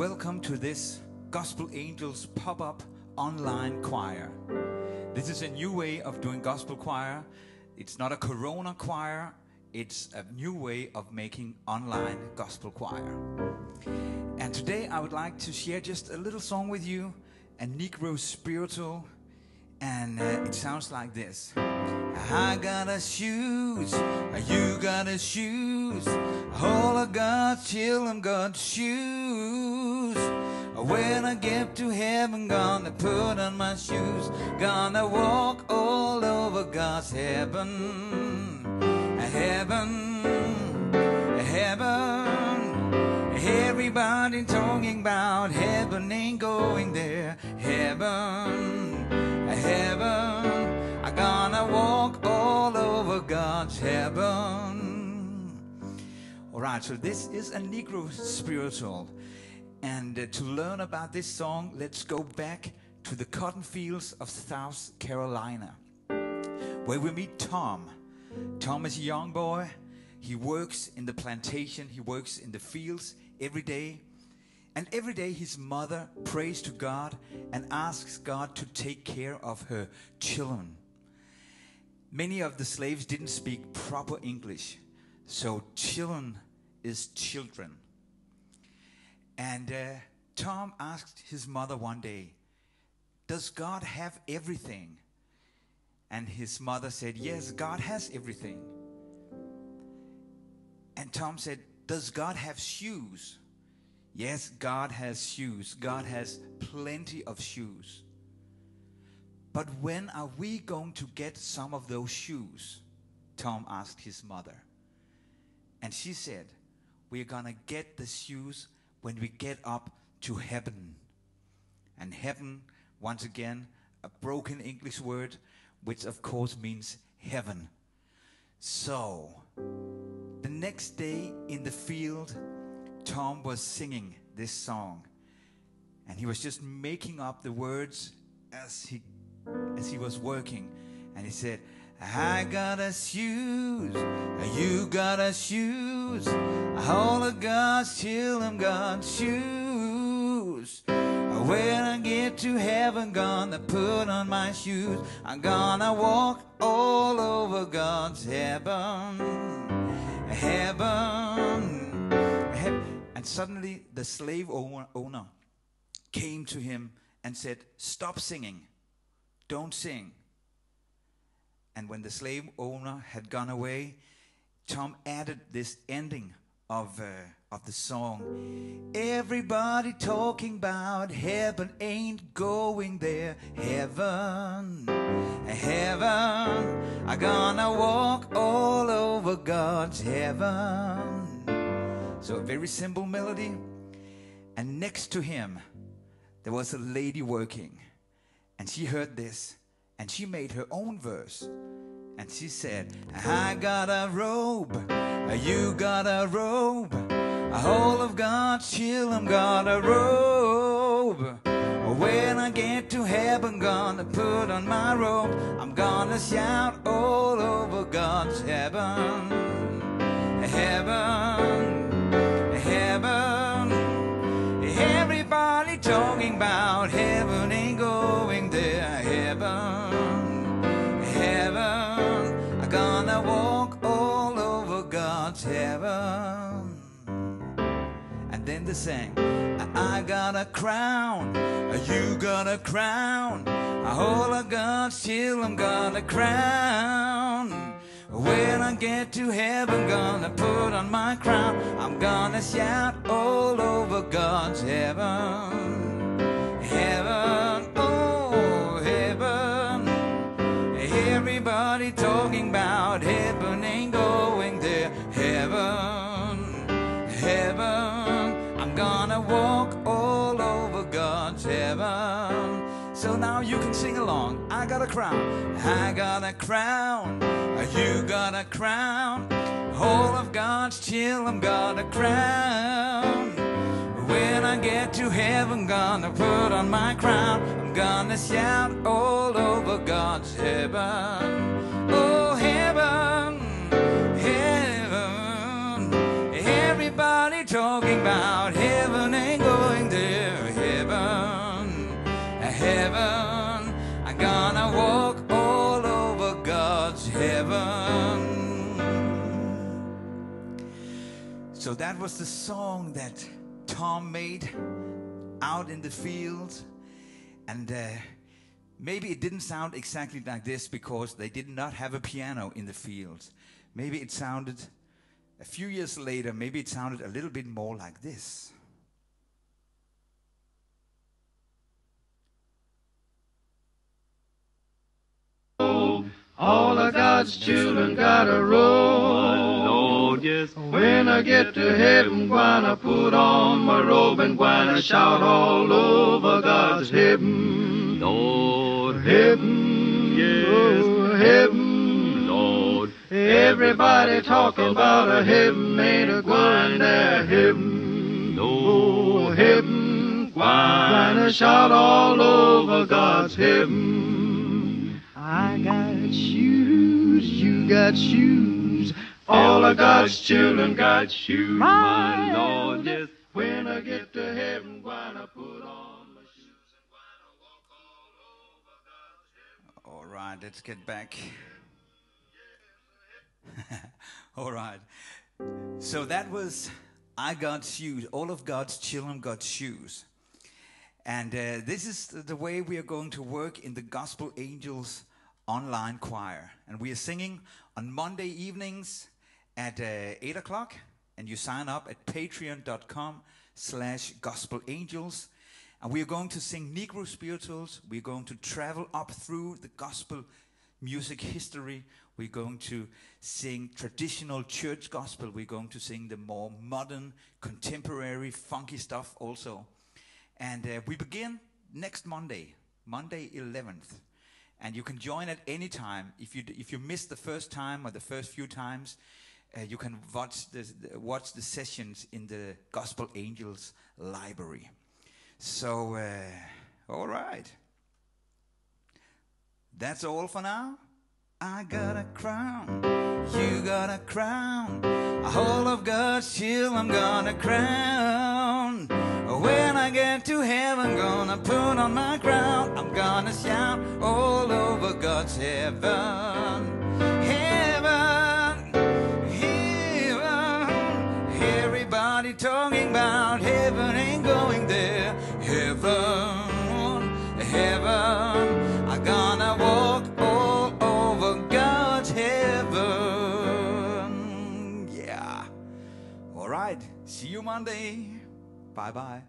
welcome to this Gospel Angels pop-up online choir. This is a new way of doing gospel choir. It's not a Corona choir. It's a new way of making online gospel choir. And today I would like to share just a little song with you, a negro spiritual, and it sounds like this. I got a shoes, you got a shoes, all of God's children got shoes. When I get to heaven, gonna put on my shoes, gonna walk all over God's heaven, heaven, heaven. Everybody talking about heaven, ain't going there. Heaven, heaven. I'm gonna walk all over God's heaven. Alright, so this is a Negro spiritual. And to learn about this song, let's go back to the cotton fields of South Carolina, where we meet Tom. Tom is a young boy. He works in the plantation. He works in the fields every day. And every day his mother prays to God and asks God to take care of her children. Many of the slaves didn't speak proper English, so children is children. And Tom asked his mother one day, does God have everything? And his mother said, yes, God has everything. And Tom said, does God have shoes? Yes, God has shoes. God has plenty of shoes. But when are we going to get some of those shoes? Tom asked his mother. And she said, we're gonna get the shoes when we get up to heaven. And heaven, once again, a broken English word, which of course means heaven. So, the next day in the field, Tom was singing this song. And he was just making up the words as he was working. And he said, I got a shoes, you got a shoes, all of God's children got shoes. When I get to heaven, gonna put on my shoes, I'm gonna walk all over God's heaven, heaven, heaven. And suddenly the slave owner came to him and said, stop singing. Don't sing. And when the slave owner had gone away, Tom added this ending of the song. Everybody talking about heaven, ain't going there. Heaven, heaven. I'm gonna walk all over God's heaven. So a very simple melody. And next to him, there was a lady working. And she heard this, and she made her own verse. And she said, I got a robe, you got a robe, all of God's children got a robe. When I get to heaven, gonna put on my robe, I'm gonna shout all over God's heaven, heaven, heaven. Everybody talking about heaven, ain't going there. Heaven, heaven. I'm gonna walk all over God's heaven. And then they sang, I got a crown, you got a crown, all of God's children got a crown. When I get to heaven, gonna put on my crown, I'm gonna shout all over God's heaven, heaven, oh heaven. Everybody talking about heaven, ain't going there. Heaven, heaven. I'm gonna walk all over God's heaven. So now you can sing along. I got a crown, I got a crown, you got a crown, all of God's children got a crown. When I get to heaven, gonna put on my crown, I'm gonna shout all over God's heaven. Oh heaven, heaven. Everybody talking about heaven, ain't going there. So that was the song that Tom made out in the fields. And maybe it didn't sound exactly like this because they did not have a piano in the fields. Maybe it sounded, a few years later, maybe it sounded a little bit more like this. All of God's children gotta roll, my Lord, yes. When I get to heaven, gonna put on my robe and gonna shout all over God's heaven. Lord, heaven, yes, oh, heaven, Lord. Everybody talking about a heaven, ain't a going there, heaven. Oh, heaven, gonna shout all over God's heaven. I got shoes, you got shoes. All of God's children got shoes, my Lord, yes. When I get to heaven, gonna put on my shoes and gonna walk all over God's heaven. All right, let's get back. All right. So that was I Got Shoes. All of God's children got shoes. And this is the way we are going to work in the Gospel Angels online choir. And we are singing on Monday evenings at 8 o'clock. And you sign up at patreon.com/gospelangels. And we are going to sing Negro spirituals. We're going to travel up through the gospel music history. We're going to sing traditional church gospel. We're going to sing the more modern, contemporary, funky stuff also. And we begin next Monday, Monday 11th. And you can join at any time. If you missed the first time or the first few times, you can watch the sessions in the Gospel Angels library. So, all right. That's all for now. I got a crown, you got a crown. All of God's children I'm gonna crown. When I get to heaven, gonna put on my crown. I'm gonna shout all over God's heaven. Heaven, heaven. Everybody talking about heaven ain't going there. Heaven, heaven. I'm gonna walk all over God's heaven. Yeah. All right. See you Monday. Bye-bye.